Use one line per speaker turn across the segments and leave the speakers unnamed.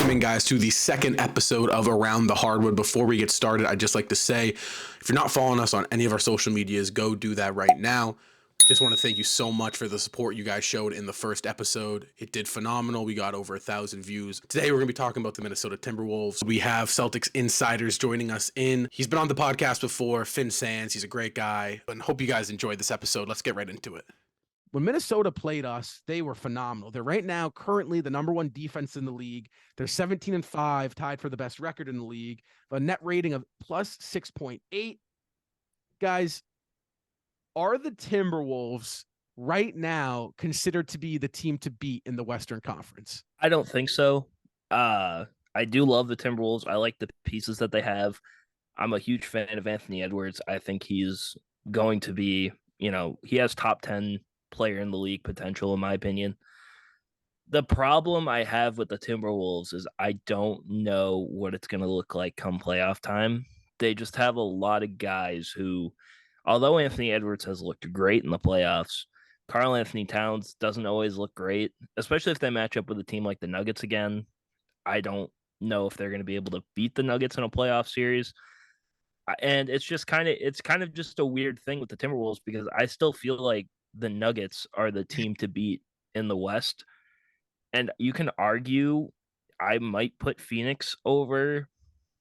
welcoming, guys, to the second episode of Around the Hardwood. Before we get started, I'd just like to say, if you're not following us on any of our social medias, go do that right now. Just want to thank you so much for the support you guys showed in the first episode. It did phenomenal. We got over 1,000 views. Today, we're going to be talking about the Minnesota Timberwolves. We have Celtics insiders joining us in. He's been on the podcast before, Finn Sands. He's a great guy. And hope you guys enjoyed this episode. Let's get right into it. When Minnesota played us, they were phenomenal. They're right now currently the number one defense in the league. They're 17-5, tied for the best record in the league, a net rating of plus 6.8. Guys, are the Timberwolves right now considered to be the team to beat in the Western Conference?
I don't think so. I do love the Timberwolves. I like the pieces that they have. I'm a huge fan of Anthony Edwards. I think he's going to be, he has top 10 player in the league potential, in my opinion. The problem I have with the Timberwolves is I don't know what it's going to look like come playoff time. They just have a lot of guys who, although Anthony Edwards has looked great in the playoffs, Karl Anthony Towns doesn't always look great, especially if they match up with a team like the Nuggets again. I don't know if they're going to be able to beat the Nuggets in a playoff series. And it's kind of just a weird thing with the Timberwolves because I still feel like the Nuggets are the team to beat in the West. And you can argue I might put Phoenix over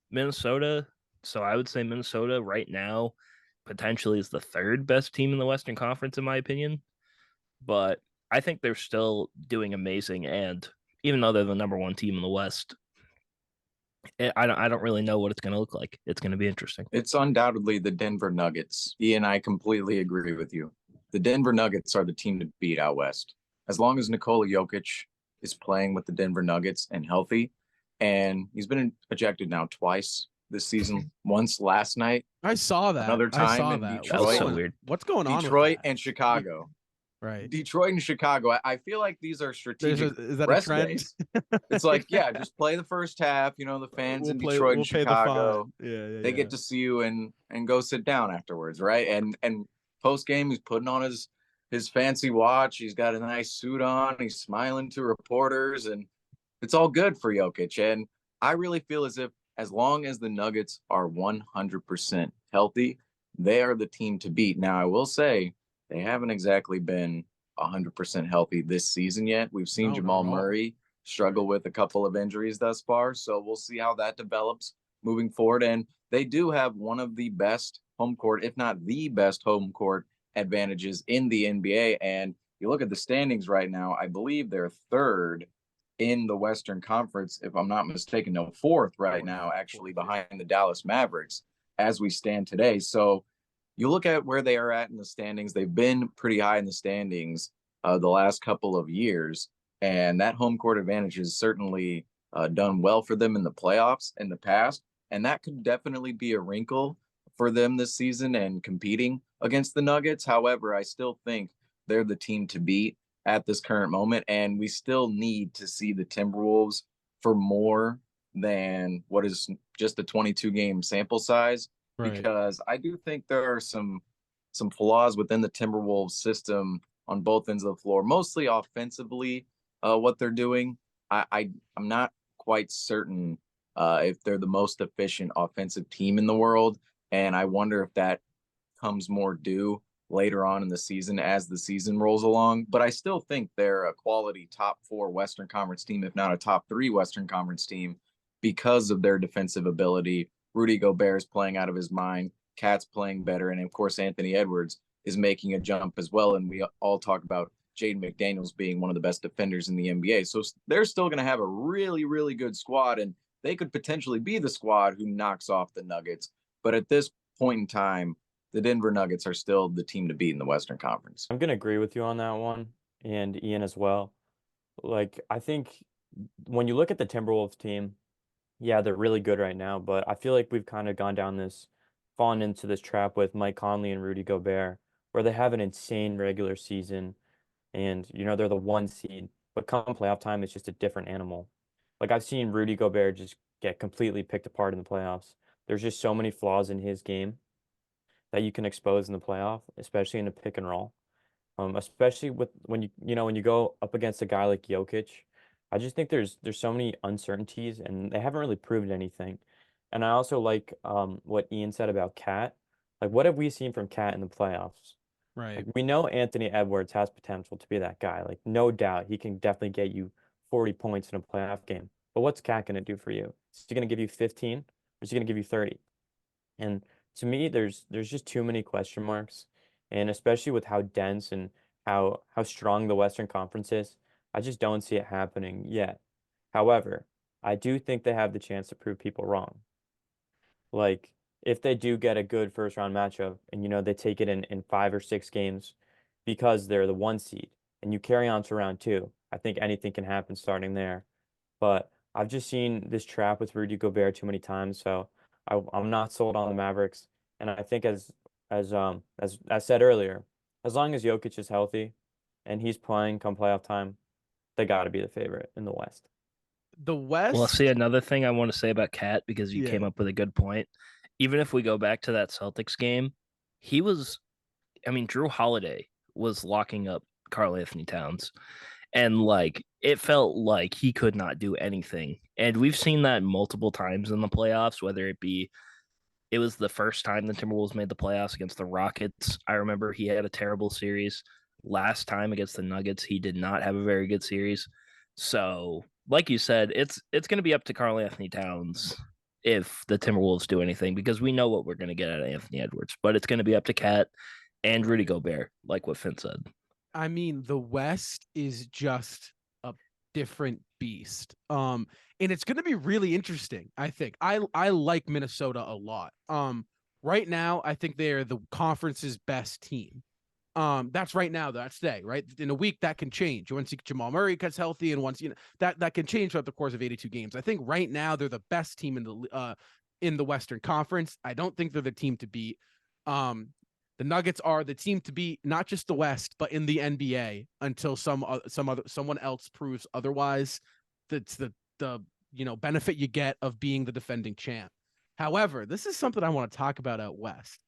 Minnesota. So I would say Minnesota right now potentially is the third best team in the Western Conference, in my opinion. But I think they're still doing amazing. And even though they're the number one team in the West, I don't really know what it's going to look like. It's going to be interesting.
It's undoubtedly the Denver Nuggets. Ian, I completely agree with you. The Denver Nuggets are the team to beat out West. As long as Nikola Jokic is playing with the Denver Nuggets and healthy, and he's been ejected now twice this season. Once last night.
I saw that.
Another time in
Detroit.
Detroit.
That's so weird.
What's going on?
Detroit and Chicago.
Right.
Detroit and Chicago. I feel like these are strategic
is that
rest
a trend?
days. It's like, yeah, just play the first half. The fans in Detroit and Chicago, they get to see you and go sit down afterwards, right? And post game, he's putting on his fancy watch. He's got a nice suit on. He's smiling to reporters, and it's all good for Jokic. And I really feel as long as the Nuggets are 100% healthy, they are the team to beat. Now, I will say they haven't exactly been 100% healthy this season yet. We've seen Jamal Murray struggle with a couple of injuries thus far, so we'll see how that develops moving forward. And they do have one of the best home court, if not the best home court advantages in the NBA. And you look at the standings right now, I believe they're third in the Western Conference, if I'm not mistaken. No, fourth right now, actually, behind the Dallas Mavericks as we stand today. So you look at where they are at in the standings. They've been pretty high in the standings the last couple of years, and that home court advantage has certainly done well for them in the playoffs in the past, and that could definitely be a wrinkle for them this season and competing against the Nuggets. However, I still think they're the team to beat at this current moment, and we still need to see the Timberwolves for more than what is just a 22-game sample size. Right. Because I do think there are some flaws within the Timberwolves system on both ends of the floor, mostly offensively, what they're doing. I'm not quite certain if they're the most efficient offensive team in the world, and I wonder if that comes more due later on in the season as the season rolls along. But I still think they're a quality top 4 Western Conference team, if not a top 3 Western Conference team, because of their defensive ability. Rudy Gobert is playing out of his mind. Cat's playing better. And, of course, Anthony Edwards is making a jump as well. And we all talk about Jaden McDaniels being one of the best defenders in the NBA. So they're still going to have a really, really good squad. And they could potentially be the squad who knocks off the Nuggets. But at this point in time, the Denver Nuggets are still the team to beat in the Western Conference.
I'm going to agree with you on that one, and Ian as well. I think when you look at the Timberwolves team, yeah, they're really good right now, but I feel like we've kind of fallen into this trap with Mike Conley and Rudy Gobert, where they have an insane regular season, and they're the 1 seed, but come playoff time, it's just a different animal. I've seen Rudy Gobert just get completely picked apart in the playoffs. There's just so many flaws in his game that you can expose in the playoff, especially in a pick and roll. Especially when you go up against a guy like Jokic. I just think there's so many uncertainties, and they haven't really proved anything. And I also like what Ian said about Cat. Like, what have we seen from Cat in the playoffs?
Right.
Like, we know Anthony Edwards has potential to be that guy. Like, no doubt, he can definitely get you 40 points in a playoff game. But what's Cat going to do for you? Is he going to give you 15, or is he going to give you 30? And to me, there's just too many question marks, and especially with how dense and how strong the Western Conference is, I just don't see it happening yet. However, I do think they have the chance to prove people wrong. Like, if they do get a good first round matchup and they take it in 5 or 6 games because they're the 1 seed and you carry on to round two, I think anything can happen starting there. But I've just seen this trap with Rudy Gobert too many times, so I'm not sold on the Mavericks. And I think as I said earlier, as long as Jokic is healthy and he's playing come playoff time, they got to be the favorite in the West.
The West.
Well, see, another thing I want to say about Cat, because you came up with a good point. Even if we go back to that Celtics game, Drew Holiday was locking up Karl Anthony Towns. And it felt like he could not do anything. And we've seen that multiple times in the playoffs, whether it was the first time the Timberwolves made the playoffs against the Rockets. I remember he had a terrible series. Last time against the Nuggets, he did not have a very good series. So, like you said, it's going to be up to Karl Anthony Towns if the Timberwolves do anything, because we know what we're going to get out of Anthony Edwards. But it's going to be up to Cat and Rudy Gobert, like what Finn said.
I mean, the West is just a different beast. And it's going to be really interesting, I think. I like Minnesota a lot. Right now, I think they're the conference's best team. That's right now, that's today, right? In a week, that can change. Once Jamal Murray gets healthy, and once that can change throughout the course of 82 games. I think right now they're the best team in the Western Conference. I don't think they're the team to beat. The Nuggets are the team to beat, not just the West, but in the NBA until someone else proves otherwise. That's the benefit you get of being the defending champ. However, this is something I want to talk about out West.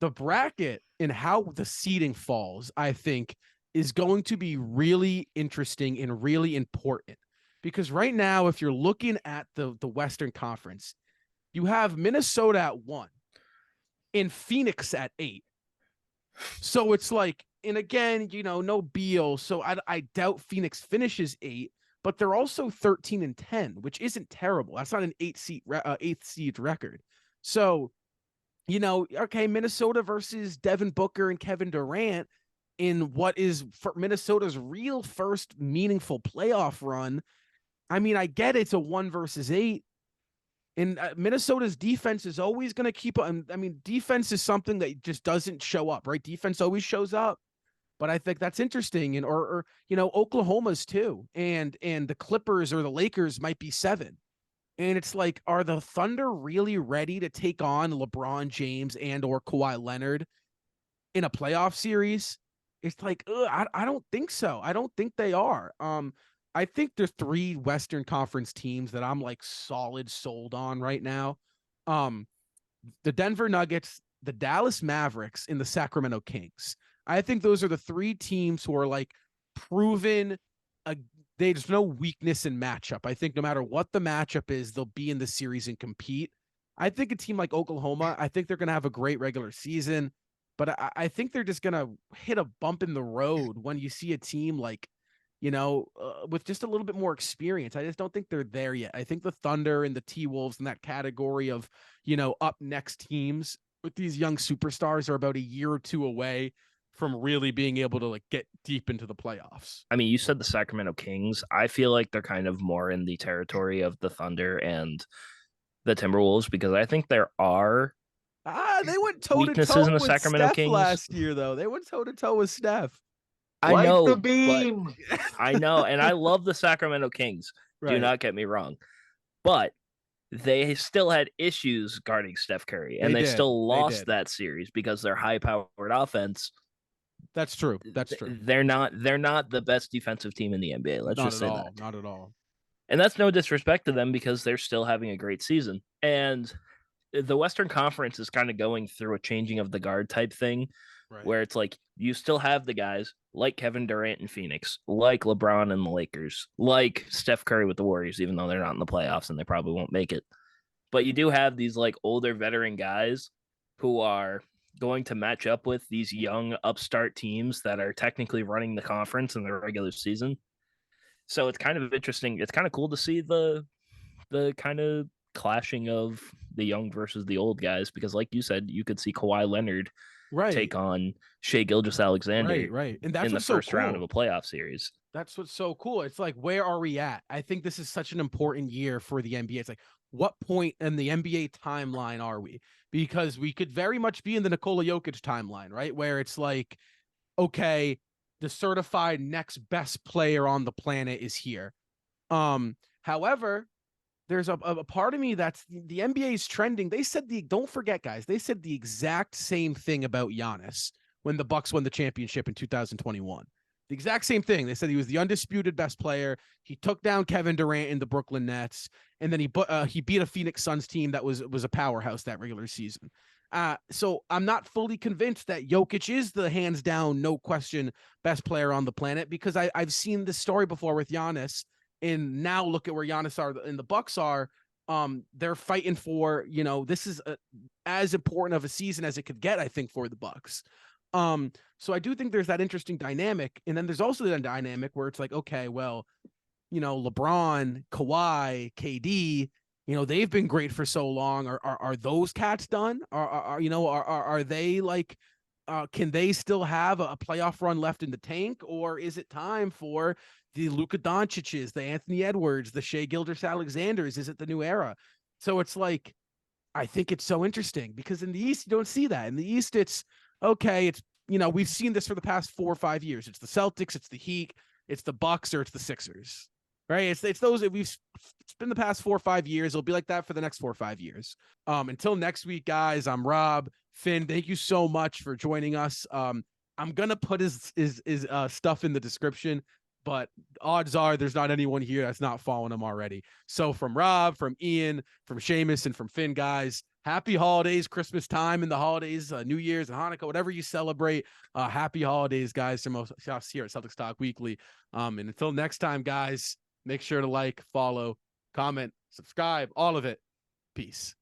The bracket and how the seeding falls, I think, is going to be really interesting and really important. Because right now, if you're looking at the Western Conference, you have Minnesota at 1 and Phoenix at 8. So it's like, and again, no Beal. So I doubt Phoenix finishes 8, but they're also 13 and 10, which isn't terrible. That's not an 8th seed record. So, okay, Minnesota versus Devin Booker and Kevin Durant in what is for Minnesota's real first meaningful playoff run. I mean, I get it's a 1 versus 8. And Minnesota's defense is always going to keep up. I mean, defense is something that just doesn't show up, right? Defense always shows up, but I think that's interesting. And or Oklahoma's too, and the Clippers or the Lakers might be 7. And it's like, are the Thunder really ready to take on LeBron James and or Kawhi Leonard in a playoff series? It's like, I don't think so. I don't think they are. I think there's 3 Western Conference teams that I'm like solid sold on right now. The Denver Nuggets, the Dallas Mavericks, and the Sacramento Kings. I think those are the 3 teams who are like proven. There's no weakness in matchup. I think no matter what the matchup is, they'll be in the series and compete. I think a team like Oklahoma, I think they're going to have a great regular season, but I think they're just going to hit a bump in the road when you see a team like, with just a little bit more experience. I just don't think they're there yet. I think the Thunder and the T-Wolves in that category of, up next teams with these young superstars are about a year or 2 away from really being able to like get deep into the playoffs.
I mean, you said the Sacramento Kings. I feel like they're kind of more in the territory of the Thunder and the Timberwolves, because I think there are
they went toe to
weaknesses
toe
in the
with
Sacramento
Steph
Kings
last year, though. They went toe to toe with Steph.
I know
the beam.
I know, and I love the Sacramento Kings.
Right.
Do not get me wrong, but they still had issues guarding Steph Curry, and they still lost that series because their high-powered offense.
That's true. That's true.
They're not the best defensive team in the NBA. Let's just say that.
Not at all.
And that's no disrespect to them, because they're still having a great season. And the Western Conference is kind of going through a changing of the guard type thing, where it's like you still have the guys like Kevin Durant in Phoenix, like LeBron and the Lakers, like Steph Curry with the Warriors, even though they're not in the playoffs and they probably won't make it. But you do have these like older veteran guys who are going to match up with these young upstart teams that are technically running the conference in the regular season. So it's kind of interesting. It's kind of cool to see the kind of clashing of the young versus the old guys, because like you said, you could see Kawhi Leonard take on Shai Gilgeous-Alexander
and that's
in the first round of a playoff series.
That's what's so cool. It's like, where are we at? I think this is such an important year for the NBA. It's like, what point in the NBA timeline are we? Because we could very much be in the Nikola Jokic timeline, right? Where it's like, okay, the certified next best player on the planet is here. However, there's a part of me that's the NBA is trending. They said don't forget, guys, they said the exact same thing about Giannis when the Bucks won the championship in 2021. The exact same thing. They said he was the undisputed best player. He took down Kevin Durant in the Brooklyn Nets, and then he beat a Phoenix Suns team that was a powerhouse that regular season. So I'm not fully convinced that Jokic is the hands down, no question, best player on the planet, because I've seen this story before with Giannis, and now look at where Giannis are and the Bucks are. They're fighting for, this is as important of a season as it could get, I think, for the Bucks. So I do think there's that interesting dynamic. And then there's also the dynamic where it's like, okay, well, LeBron, Kawhi, KD, they've been great for so long. Are those cats done? Are they like, can they still have a playoff run left in the tank? Or is it time for the Luka Doncic's, the Anthony Edwards, the Shai Gilgeous-Alexanders? Is it the new era? So it's like, I think it's so interesting because in the East, you don't see that. In the East, it's okay. It's, we've seen this for the past 4 or 5 years. It's the Celtics, it's the Heat, it's the Bucks, or it's the Sixers, right? It's those that it's been the past 4 or 5 years. It'll be like that for the next 4 or 5 years. Until next week, guys, I'm Rob. Finn, thank you so much for joining us. I'm going to put his stuff in the description, but odds are there's not anyone here that's not following him already. So from Rob, from Ian, from Seamus, and from Finn, guys, happy holidays, Christmas time and the holidays, New Year's and Hanukkah, whatever you celebrate. Happy holidays, guys, from us here at Celtics Talk Weekly. And until next time, guys, make sure to like, follow, comment, subscribe, all of it. Peace.